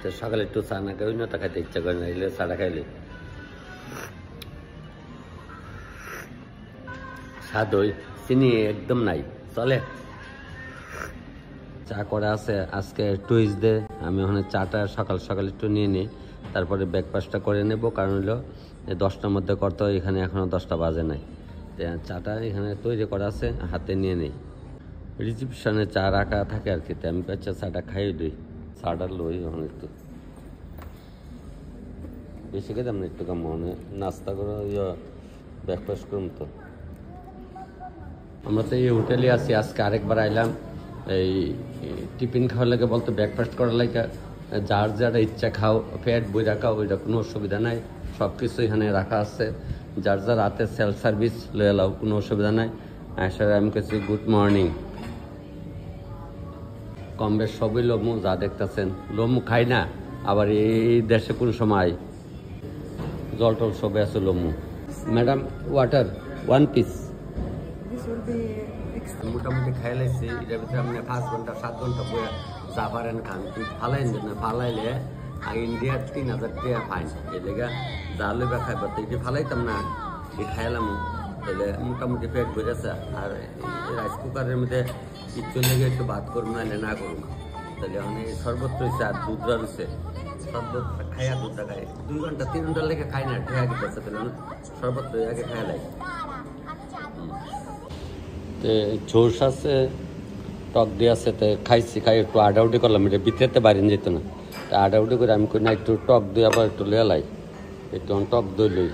তো সকালে একটু চা না খাই না, তা খাইতে ইচ্ছা করে না, এলে চাটা খাইলে স্বাদ ওই চিনি একদম নাই, চলে। চা করা আছে আজকে টুইসডে, আমি ওখানে চাটা সকাল সকাল একটু নিয়ে নিই, তারপরে ব্রেকফাস্টটা করে নেব। কারণ হলো 10টার মধ্যে করতে হয়, এখানে এখনও 10টা বাজে নাই। চাটা এখানে তৈরি করা আছে, হাতে নিয়ে নিই। রিসিপশনে চা রাখা থাকে আর কি, আমি কাছে চাটা খাইয়ে দিই। চাটা লই ওখানে একটু বেশি খেতাম না, একটু কম মানে নাস্তা করে ব্রেকফাস্ট করুন। তো আমরা তো এই হোটেলে আছি, আজকে আরেকবার আইলাম। এই টিফিন খাওয়ার লাগে বলতো ব্রেকফাস্ট করার লাগে, যার যারা ইচ্ছা খাও, পেট বই রাখা, ওইটা কোনো অসুবিধা নাই, সব কিছু এখানে রাখা আছে। যার যার রাতে সেলফ সার্ভিস লয়ে এলাও, কোনো অসুবিধা নাই। আসলে আমি কেছি গুড মর্নিং। কম বেশ সবই লমু, যা দেখতেছেন লমু খাই না, আবার এই দেশে কোন সময় জল টল সবে আছে লমু। Madam water 1 piece. মোটামুটি খাই লাইছি, এটার ভিতরে আপনি 5 ঘন্টা 7 ঘন্টা বয়ে যা পারেন খান, কিন্তু ফালাইন না, ফালাইলে ইন্ডিয়ার 3000 টাকা ফাইন। এই লেগে যা লইবা খাইবা, তো এটি ফালাইতাম না, এই খাইলাম, তাহলে মোটামুটি পেট ভরেছে। আর রাইস কুকারের মধ্যে ইচ্ছু লেগে একটু ভাত করুন, নাহলে না করুন। তাহলে অনেক শরবত রয়েছে আর দুধ রয়েছে, শরবত খাইয়া দুধটা খাই 2 ঘন্টা 3 ঘন্টার লেগে খাই না, ঠিক আছে। তাহলে শরবত তো আগে খাই লাই। ঝোস আছে, টক দিয়ে আছে, তো খাইছি, খাই একটু আডাউডি করলাম, এটা ভিতরেতে বাইরে যেত না, তা আডাউডি করে আমি করি না, একটু টক দই আবার একটু লে লাই, একটু টক দই লই।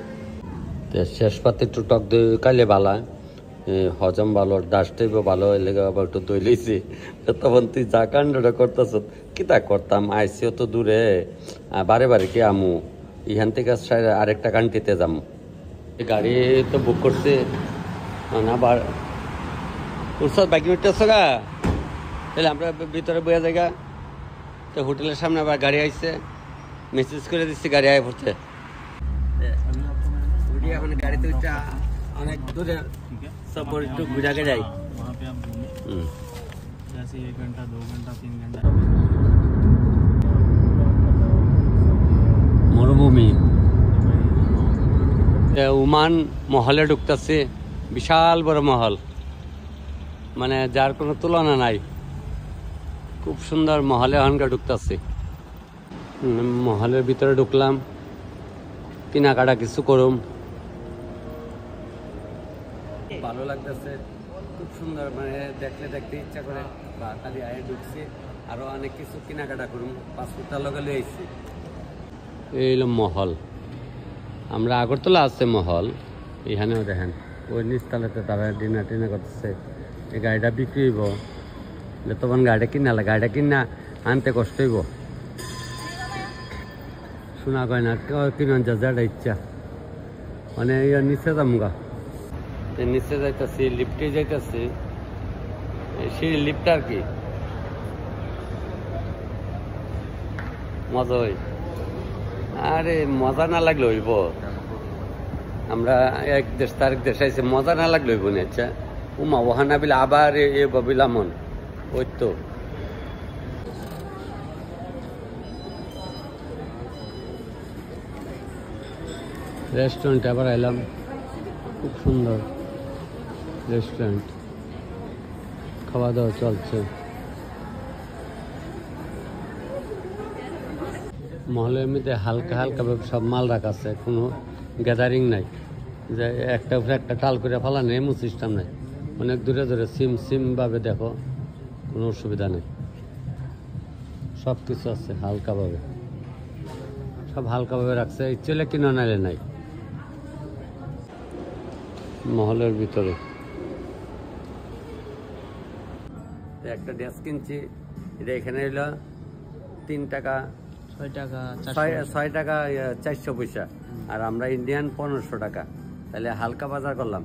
তো শেষ পাতে একটু টক দই খাইলে ভালো, হজম ভালো, ডাস্টেইব ভালো, লেগে আবার একটু দই লইছি। তখন তুই যা কাণ্ডটা করতেছ, কিতা করতাম, আইসিও তো দূরে, বারে বারে কি আমু, এখান থেকে আরেকটা কান্ট্রিতে যাম। গাড়ি তো বুক করছে না, আবার উৎসব বাইক উঠতেছ গা, তাহলে আমরা ভিতরে বইয়া জায়গা, তো হোটেলের সামনে আবার গাড়ি আইছে, মেসেজ করে দিচ্ছি গাড়ি আয় পড়ছে। এখন গাড়িতে উঠা অনেক দূরে, সব একটু ঘুরাকে যাই। মরুভূমি, ওমান মহলে ঢুকতেছে, বিশাল বড় মহল, মানে যার কোনো তুলনা নাই, খুব সুন্দর মহলে অহংকার ঢুকতেছে। মহলের ভিতরে ঢুকলাম, কেনাকাটা কিছু করুম, ভালো লাগতেছে, খুব সুন্দর, মানে দেখলে দেখতে ইচ্ছা করে, বা খালি আয়ে ঢুকছি, আরো অনেক কিছু কেনাকাটা করুম, পাসপোর্টটা লগালে আইছি। এই হলো মহল, আমরা আগরতলা আছে মহল, এখানেও দেখেন ওই নিচতলাতে তারা ডিনার টিনার করতেছে। এই গাড়িটা বিক্রি হইব, তখন গাড়িটা কিনালে, গাড়িটা কিনা আনতে কষ্ট হইব, শোনা কয় না, কিনন যাটা ইচ্ছা, মানে নিচে যামগা, নিচে যাইতেছি, লিফটে যাইতেছি, সিঁড়ি লিফট আর কি, মজা হই। আরে মজা না লাগলে হইব, আমরা এক দেশ তারেক দেশ আইসে, মজা না লাগলে হইব না। আচ্ছা উমা ওহানা বিলে আবার এ বাবিলামন, ওই তো রেস্টুরেন্ট আবার আইলাম, খুব সুন্দর রেস্টুরেন্ট, খাওয়া দাওয়া চলছে। মহলের মধ্যে হালকা হালকা সব মাল রাখা আছে, কোনো গ্যাদারিং নাই, যে একটা উপরে একটা টাল করে ফেলানো এমন সিস্টেম নাই, অনেক দূরে দূরে সিম সিম ভাবে দেখো, কোনো অসুবিধা নেই, সব কিছু আছে হালকাভাবে, সব হালকাভাবে রাখছে, ইচ্ছে কিনে নাইলে নাই। মহলের ভিতরে একটা ড্রেস কিনছি, এটা এখানে এলো 3 টাকা 6 টাকা 400 পয়সা, আর আমরা ইন্ডিয়ান 1500 টাকা, তাহলে হালকা বাজার করলাম।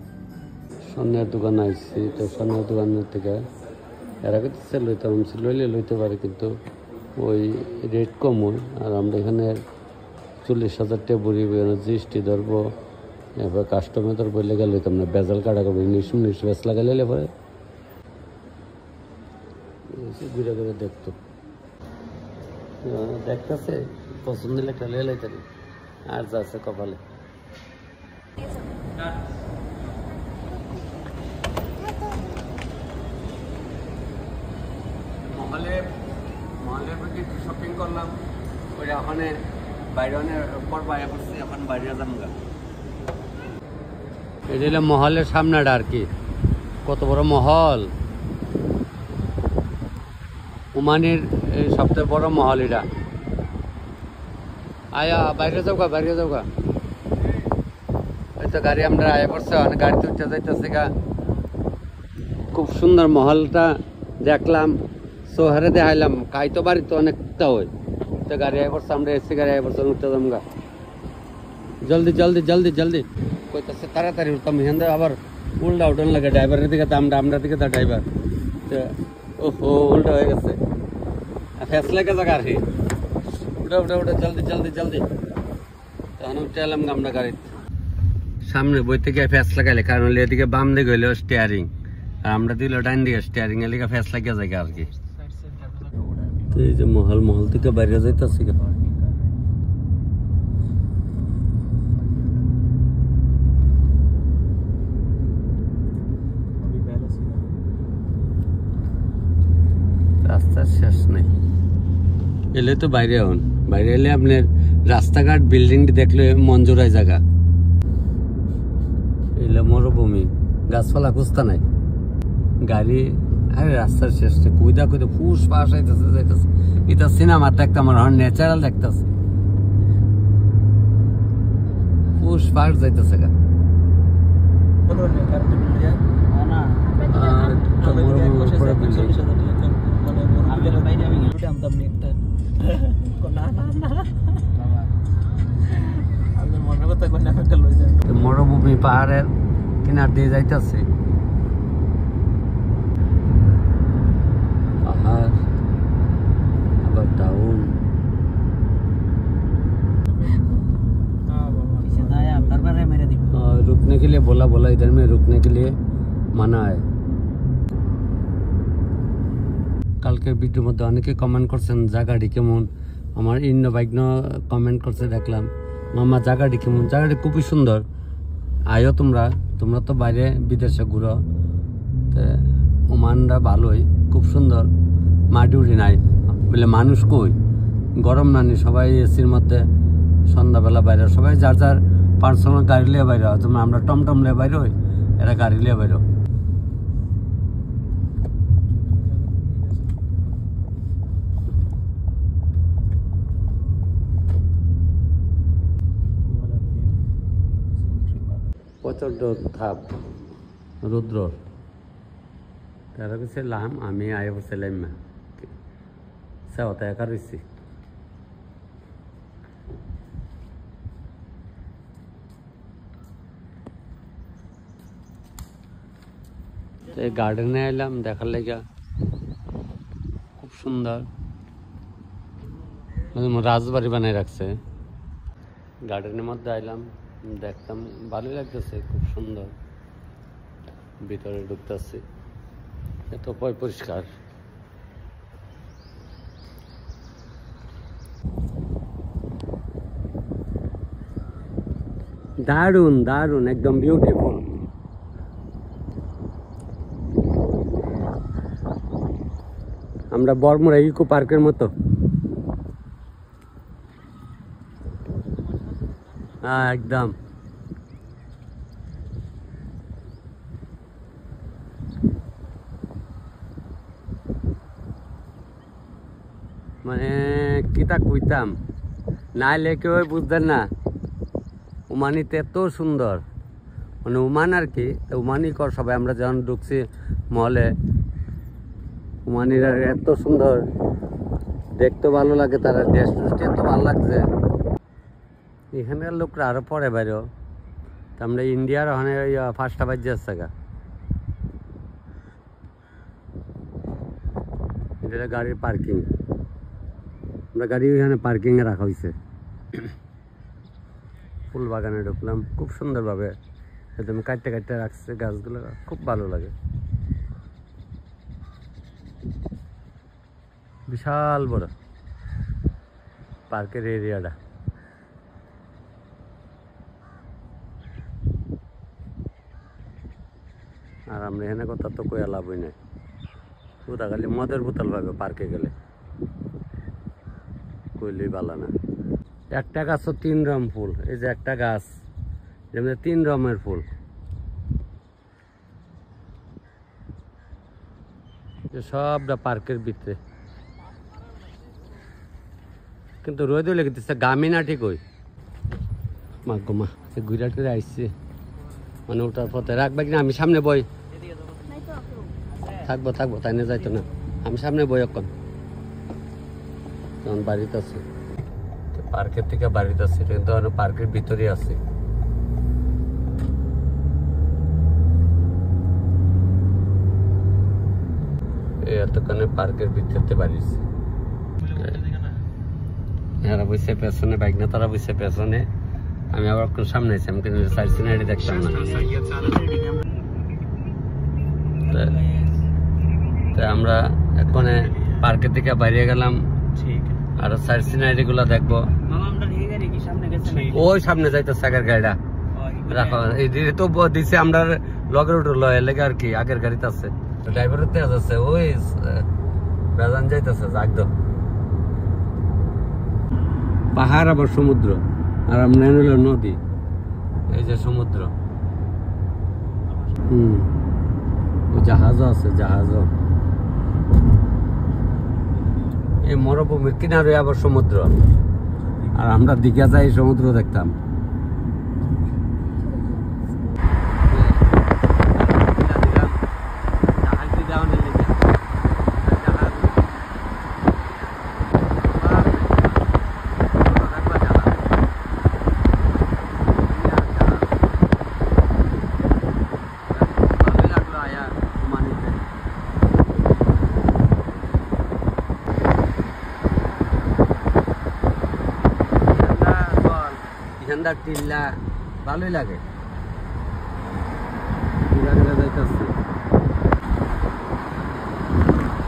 স্বর্ণের দোকান আসছি, তো স্বর্ণের দোকানের থেকে এরা কিন্তু লইতাম, লইলে লইতে পারে, কিন্তু ওই রেট কম হয়। আর আমরা এখানে 40,000 টাকা বুড়ি জিএসটি ধরবো, এবার কাস্টমার ধরবো, লেগে লইতাম না, বেজাল কাটা করবো, ইংলিশ বেস লাগাইলে পরে ঘুরে ঘুরে দেখতো। দেখতেছে পছন্দ হলে একটা লয়ে লাইতে আর যা আছে কপালে। মহলের প্রতি একটু শপিং করলাম, ওইটা ওখানে বাইরে পর বাইরে করছি, এখন বাইরে যাবো। এটা হলো মহলের সামনেটা আর কি, কত বড় মহল, ওমানের সবচেয়ে বড় মহল এটা। আয়া বাইরে যাওগা, বাইরে যাওগা। এই তো গাড়ি আমরা আয়া পড়ছে, অনেক গাড়িতে উঠতে যাইতেছে গা। খুব সুন্দর মহলটা দেখলাম, শহরে দেখাইলাম, খাইতো বাড়ি তো অনেকটা হয়। তো গাড়ি আয়া পড়ছে, আমরা এসে গাড়ি আয়া পড়ছে, উঠতে যাম গা। জলদি জলদি জলদি জলদি কইতেছে তাড়াতাড়ি উঠতাম, এখান থেকে আবার উল্টা উঠন লাগে, ড্রাইভারের দিকে তো আমরা দিকে তো ড্রাইভার। তো ও উল্টা হয়ে গেছে, ফেসলা কে জায়গা আর কি। উঠে উঠে উঠে জলদি জলদি জলদি। তখন উঠে এলাম আমরা গাড়িতে। সামনে বইতে গিয়ে ফ্যাস লাগাইলে, কারণ এদিকে বাম দিকে হইলো স্টিয়ারিং, আর আমরা দিল ডাইন দিকে স্টিয়ারিং, এদিকে ফ্যাস লাগিয়ে যায় আর কি। তো এই যে মহল থেকে বাইরে যাইতেছি। রাস্তার শেষ নেই, এলে তো বাইরে হন। বাইরে এলে আপনার রাস্তাঘাট বিল্ডিংটি দেখলে মন জোড়ায় জায়গা। এলে মরুভূমি, গাছপালা খুঁজতা নাই, গাড়ি আরে রাস্তার শেষ নেই। কুইদা কুইদা ফুস পাশ আইতেছে যাইতেছে। এটা সিনেমা দেখতাম, আমার ন্যাচারাল দেখতেছে, ফুস পাশ যাইতেছে গা। মরুভূমি পাহাড়ের কিনার দিয়ে যাইতেছে, পাহাড় আবার টাউন। रुकने के लिए बोला इधर में रुकने के लिए माना है। কালকের ভিডিওর মধ্যে অনেকে কমেন্ট করছেন জায়গাটি কেমন। আমার ইন্ন বাইকন কমেন্ট করছে দেখলাম, মামা জায়গাটি কেমন। জায়গাটি খুবই সুন্দর, আয়ো তোমরা তো বাইরে বিদেশে ঘুরো। ওমানরা ভালোই, খুব সুন্দর, মাটি উঠি নাই বলে মানুষ কই, গরম নানি, সবাই এসির মধ্যে সন্ধ্যাবেলা বাইরে, সবাই যার যার পার্সোনাল গাড়ি লিয়ে বাইরে। তোমরা আমরা টমটম লিয়ে বাইরে হই, এরা গাড়ি লিয়ে বাইরে। প্রচণ্ড তাপ রুদ্র, তারা গেছিলাম আমি আয় বসছিলাম না, সেওতা একা রয়েছি। এই গার্ডেনে এলাম দেখার লেগা, খুব সুন্দর, রাজবাড়ি বানায় রাখছে। গার্ডেনের মধ্যে আইলাম, দেখতাম ভালোই লাগতেছে, খুব সুন্দর। ভিতরে ঢুকতেছি, এত পরিষ্কার। দারুণ দারুণ, একদম বিউটিফুল। আমরা বর্মরা ইকো পার্কের মতো। হ্যাঁ একদম, মানে কিতা কইতাম, নাইলে কেউ বুঝতেন না ওমানিতে এত সুন্দর, মানে ওমান আর কি। ওমানি কর সবাই, আমরা যখন ঢুকছি মহলে, ওমানিরা এত সুন্দর, দেখতে ভালো লাগে, তারা ড্রেস টুসটি এত ভালো লাগছে। এখানকার লোকরা আরো পরে বাইরেও, তো আমরা ইন্ডিয়ার ওখানে ওই 5টা বাজে আসছে গা। এটা গাড়ির পার্কিং, আমরা গাড়ি ওইখানে পার্কিংয়ে রাখা হয়েছে। ফুল বাগানে ঢুকলাম, খুব সুন্দরভাবে একদম কাটতে কাটতে রাখছে গাছগুলো, খুব ভালো লাগে। বিশাল বড়। পার্কের এরিয়াটা। আর আমরা এখানে কথা তো কইয়া লাভই নাই, পুরা খালি মদের বোতল পাবে পার্কে গেলে, কইলেই ভালো না। একটা গাছও 3 রকম ফুল, এই যে একটা গাছ যেমন 3 রকমের ফুল, সবটা পার্কের ভিতরে। কিন্তু রোদ হইলে কিন্তু গামি না ঠিক হই মা গোমা ঘুরা টুরে আসছে মানে ওটার পথে রাখবে কিনা। আমি সামনে বই থাকবো থাকবো, তাই না যাইতো না, আমি সামনে বই এখন যখন বাড়িতে আছে। পার্কের থেকে বাড়িতে আছে, কিন্তু পার্কের ভিতরে আছে। এতক্ষণে পার্কের ভিতরে বাড়িছে। এরা বসে পেছনে, বাইক না তারা বসে পেছনে, আমি আবার সামনে আছি। আমি কিন্তু সাইড সিনারি দেখতাম না। আমরা এখন পার্কের দিকে বাইরে গেলাম, আর সাইড সিনারি গুলা দেখবো। ওই সামনে যাইতেছে আগের গাড়িটা, রাখো এই তো দিছে আমরা লগের উঠে লয় লেগে আর কি, আগের গাড়িতে আছে ড্রাইভারের তেজ আছে, ওই বেজান যাইতেছে একদম পাহাড় আবার সমুদ্র, আর আমরা হলো নদী, এই যে সমুদ্র। ওই জাহাজও আছে, জাহাজও। এই মরুভূমির কিনারে আবার সমুদ্র, আর আমরা দিঘা যাই সমুদ্র দেখতাম। টিল্লা ভালোই লাগে,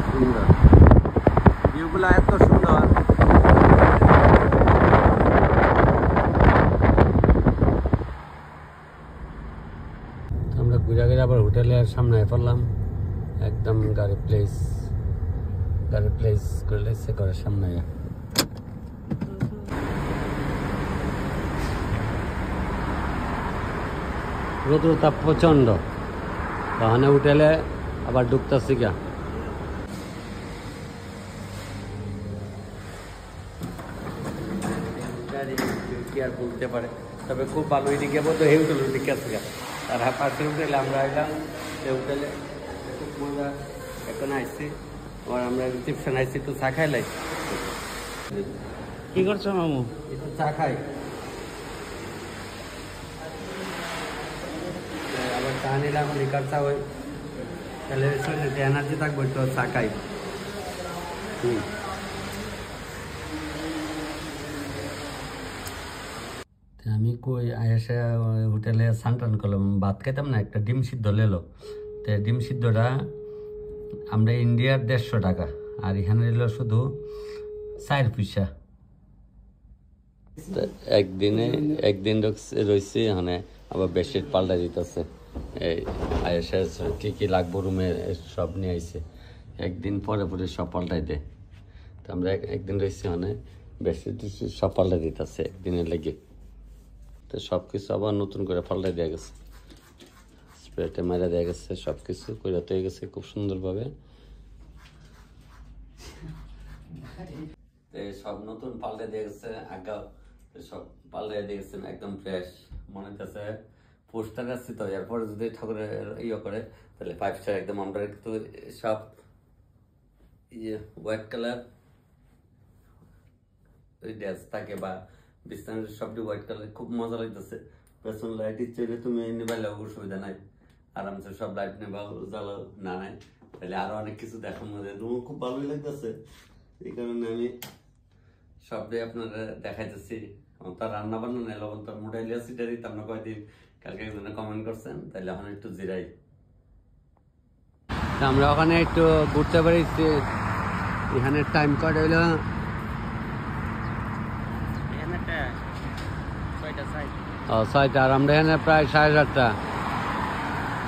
সুন্দর ভিউগুলা, এত সুন্দর। আমরা ঘুরে ঘুরে আবার হোটেলের সামনে পড়লাম, একদম গাড়ি প্লেস করলে সে ঘরের সামনে। রোদ্র তাপ প্রচন্ড, তাহলে উঠেলে আবার ঢুকতেছি গা। কি আর বলতে পারে, তবে খুব ভালো দিকে বলতো হে উঠল দিকে আছে গা। আর পাশে উঠেলে আমরা এলাম, সে উঠেলে খুব মজা। এখন আইসি আবার আমরা রিসেপশন আইসি, একটু চা খাই লাই। কি করছো মামু? একটু চা খাই, আবার চা নিলাম, লিকার চা। ওই তাহলে শরীরে এনার্জি থাকবো, একটু চা খাই। আমি কই আয়েসে হোটেলে সানটান করলাম, ভাত খাইতাম না, একটা ডিম সিদ্ধ লেলো। তো ডিম সিদ্ধটা আমরা ইন্ডিয়ার 150 টাকা, আর এখানে এলো শুধু 4 পয়সা। একদিন রয়েছি এখানে, আবার বেডশিট পাল্টা দিতেছে। এই আয়েসে কি কি লাগবো রুমে সব নিয়ে আইছে, একদিন পরে পরে সব পাল্টাই দেয়। তো আমরা একদিন রয়েছি মানে বেডশিট সব পাল্টা দিতেছে একদিনের লেগে। তো সব কিছু আবার নতুন করে পাল্টাই দেওয়া গেছে, স্প্রেতে মারা দেওয়া গেছে, সব কিছু করে হয়ে গেছে খুব সুন্দরভাবে। সব নতুন পাল্টে দিয়ে গেছে, আগা সব পাল্টে দিয়ে গেছে, একদম ফ্রেশ মনে হচ্ছে। পোস্টার আসছে তো, এরপরে যদি ঠাকুরের ইয়ে করে তাহলে 5 স্টার একদম। আমরা কিন্তু সব ইয়ে হোয়াইট কালার ওই ড্রেস থাকে বা বিছানার সবটি হোয়াইট কালার, খুব মজা লাগতেছে। পেছন লাইট ইচ্ছে তুমি নিবাইলে অসুবিধা নাই, আরামসে সব লাইট নেবা, জ্বালো না নাই তাহলে আরো অনেক কিছু দেখার মধ্যে রুম খুব ভালোই লাগতেছে। এই কারণে আমি সবটাই আপনারা দেখাইতেছি। তার রান্না বান্না নেই, লবণ তার মোটাইলে সিটারি আমরা কয়দিন কালকে একজনে কমেন্ট করছেন, তাহলে এখন একটু জিরাই। আমরা ওখানে একটু ঘুরতে পারিছি। এখানে টাইম কাট হইল ও 6টা, আর আমরা এখানে প্রায় 7:30টা,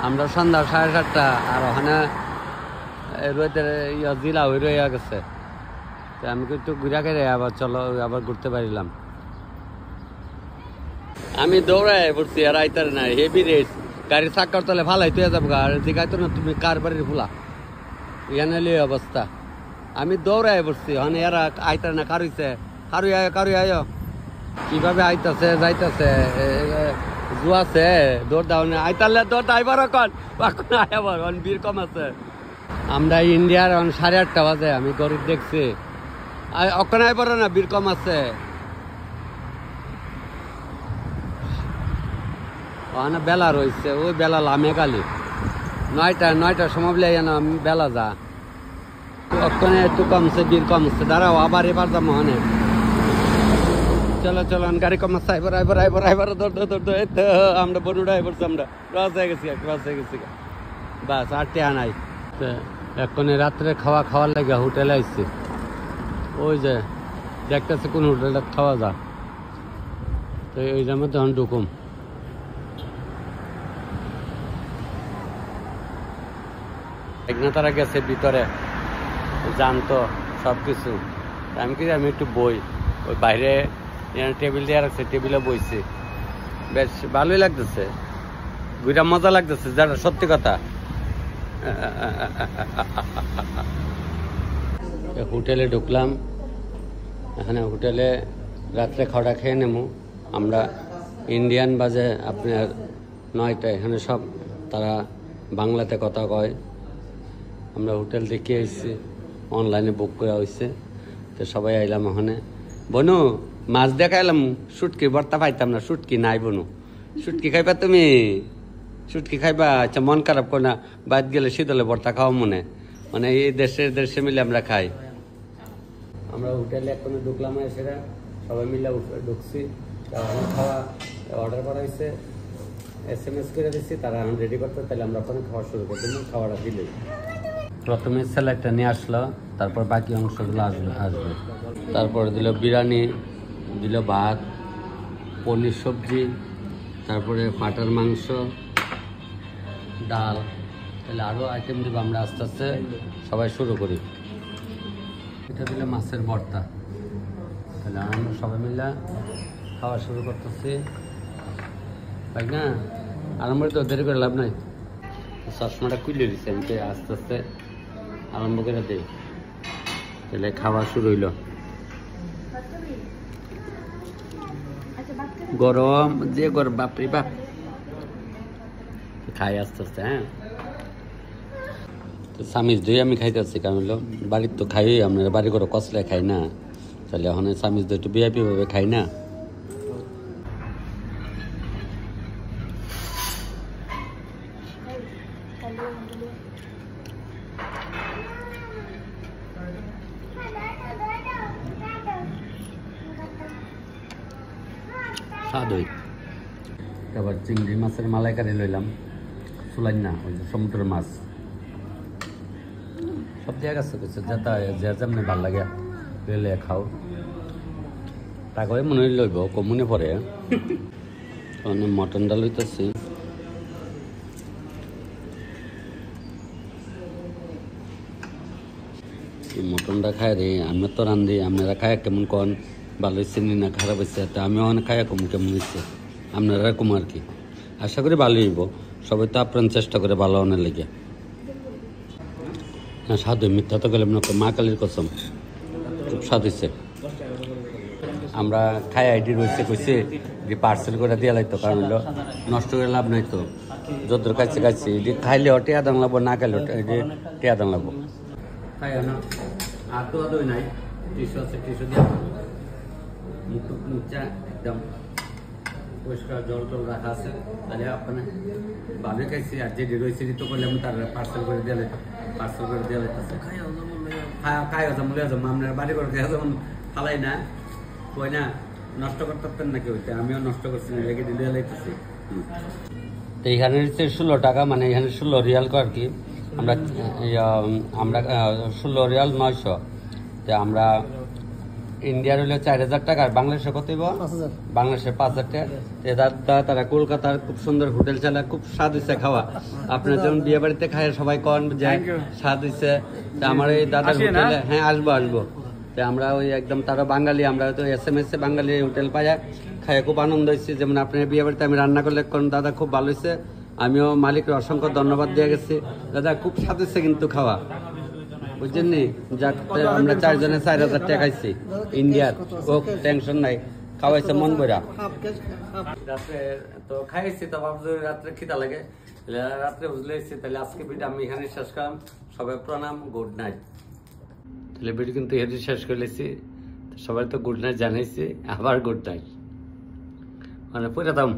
আমরা সন্ধ্যা 7:30, আর ওখানে রোদের জিলা হয়ে রয়ে গেছে। তো আমি একটু ঘুরা খেয়ে আবার চলো আবার ঘুরতে পারিলাম। আমি দৌড়াই পড়ছি আর আইতার না, হেভি রেস, গাড়ি চাক্কার তলে ফালাই তুই যাবো, আর দিঘাইতো না তুমি কার বাড়ির ফুলা, এখানে লিয়ে অবস্থা। আমি দৌড়াই পড়ছি, ওখানে এরা আইতার না, কারুইছে কারুই আয় কিভাবে আইতাছে যাইতাছে জুয়াছে দৌড় দাও না, আইতালে দৌড় আইবার কখন আয়াবার বীর কম আছে। আমরা ইন্ডিয়ার 8:30 বাজে, আমি গরিব দেখছি ওখানে আইবার না, বীর কম আছে। ওখানে বেলা রয়েছে, ওই বেলা লামে গালি 9টার সময় বলে আমি বেলা যা, ওখানে একটু কমছে, বীর কমছে, দাঁড়াও আবার এবার যাবো ওখানে। চলো গাড়ি কমাচ্ছে, আইবার দৌড় আমরা বনুটা পড়ছি, আমরা ক্রস হয়ে গেছি বাস, আর টেয়া নাই। এখন রাত্রে খাওয়ার লাগে হোটেলে আসছি, ওই যে দেখতেছে কোন হোটেলটা খাওয়া যা, তো ওইটার মধ্যে এখন ঢুকুম। তারা গেছে ভিতরে, জানতো সব কিছু। আমি একটু বই, ওই বাইরে টেবিল দিয়ে রাখছে, টেবিলে বইছি, বেশ ভালোই লাগতেছে, ঘুরা মজা লাগতেছে, যারা সত্যি কথা। হোটেলে ঢুকলাম, এখানে হোটেলে রাত্রে খাওয়া খেয়ে নেবো আমরা। ইন্ডিয়ান বাজে আপনার 9টা, এখানে সব তারা বাংলাতে কথা কয়। আমরা হোটেল দেখে এসেছি, অনলাইনে বুক করা হয়েছে, তো সবাই আইলাম ওখানে। বনু মাছ দেখাইলাম, শুটকি ভর্তা পাইতাম না, শুটকি নাই বনু, শুটকি খাইবা তুমি? শুটকি খাইবা? আচ্ছা মন খারাপ কর না, বাদ গেলে শীতলে ভর্তা খাওয়া মানে এই দেশে মিলে আমরা খাই। আমরা হোটেলে এখন ঢুকলাম, সেটা সবাই মিলে ঢুকছি, খাওয়া অর্ডার করা হয়েছে, SMS করে দিচ্ছি, তারা এখন রেডি করতে, তাহলে আমরা ওখানে খাওয়া শুরু করে দিলাম। খাওয়াটা দিলে প্রথমে স্যালাডটা নিয়ে আসলো, তারপর বাকি অংশগুলো আসবে। তারপরে দিল বিরিয়ানি, দিল ভাত, পনির সবজি, তারপরে পাটার মাংস, ডাল, তাহলে আরও আইটেম দেবো আমরা আস্তে আস্তে সবাই শুরু করি। এটা দিলে মাছের ভর্তা, তাহলে আমরা সবাই মিলে খাওয়া শুরু করতেছি, তাই না? আরম্ভ তো দেরি করে লাভ নাই, চশমাটা খুলে দিচ্ছে, আমি আস্তে আস্তে আরম্ভ করে দিই, তাহলে খাওয়া শুরু হইল। গরম যে গরম, বাপরে বাপ, খাই আস্তে আস্তে। হ্যাঁ, তো চামিচ দই আমি খাইতেছি, কারণ হলো বাড়ির তো খাই, আপনার বাড়ি করে কচলে খাই না, তাহলে ওখানে চামিচ দই একটু VIP ভাবে খাই না। দই, তারপর চিংড়ি মাছের মালাইকারি লইলাম, চুলাই না, ওই যে সমুদ্রের মাছ, সব জায়গা আছে, যেটা যে যেমনি ভাল লাগে লইলে খাও, তাকে মনে লইব কমনে পরে। মটনটা লইতেছি, মটনটা খাই রে, আমরা তো রান্ধি, আপনারা খায় কেমন কন, ভালো হয়েছে না খারাপ হয়েছে, তো আমি ওখানে খাই কেমন হয়েছে, আপনারা কম আর কি, আশা করি ভালো হইব। সবাই তো আপ্রাণ চেষ্টা করে ভালো অনেক লেগে। হ্যাঁ, স্বাদ মিথ্যা তো গেলাম না, মা কালীর কসম, খুব স্বাদ হয়েছে। আমরা খাই আইডি রয়েছে, কইছে যে পার্সেল করে দিয়ে লাগতো, কারণ হলো নষ্ট করে লাভ নাই, তো যদ্দূর কাছে এটি খাইলে টিয়া দাম লাগবো, না খাইলে টিয়া দাম লাগবো। খাই না আর তো আদৌ নাই, টিস্যু আছে, টিস্যু দিয়ে মুখটা একদম পরিষ্কার, জল টল রাখা আছে, তাহলে আপনার ভালোই খাইছি। আর যেটি রয়েছে তো করলে আমি তার পার্সেল করে দিয়ে লাগতেছে, খাই হতাম বলে যাবো, আপনার বাড়ি করে খেয়ে যেমন ফালাই না, কই না নষ্ট করতে পারতেন নাকি, হইতে আমিও নষ্ট করছি না, লেগে দিয়ে লাগতেছি। তো এখানে হচ্ছে 16 টাকা, মানে এখানে 16 রিয়াল আর কি, আমরা 16 রিয়াল 900, তো আমরা ইন্ডিয়ার হলে 4,000 টাকা, আর বাংলাদেশে কত হইব? বাংলাদেশে 5,000 টাকা। দাদা তারা কলকাতার খুব সুন্দর হোটেল চালা, খুব স্বাদ হয়েছে খাওয়া। আপনার যেমন বিয়ে বাড়িতে খায় সবাই কন যে স্বাদ হয়েছে, আমার এই দাদার হোটেলে, হ্যাঁ আসবো আসবো। আমরা ওই একদম তারা বাঙালি, আমরা তো SMS এ বাঙালি হোটেল পাইয়া খাইয়ে খুব আনন্দ হয়েছে। যেমন আপনার বিয়ে বাড়িতে আমি রান্না করলে কোন দাদা খুব ভালো হয়েছে, আমিও মালিকের অসংখ্য ধন্যবাদ দিয়ে গেছি। দাদা খুব স্বাদ হয়েছে কিন্তু খাওয়া, বুঝছেন নি? আমরা 4 জনে 4,000 টাকা খাইছি ইন্ডিয়ার, ও টেনশন নাই, খাওয়াইছে মন ভরা। রাত্রে তো খাইছি, তো ভাবছি রাত্রে খিদা লাগে, রাত্রে বুঝলে তাহলে আজকে ভিডিও আমি এখানে শেষ করলাম। সবাই প্রণাম, গুড নাইট। তাহলে ভিডিও কিন্তু এখানে শেষ করে লেছি, সবাই তো গুড নাইট জানাইছি, আবার গুড নাইট মানে পুরা দাম।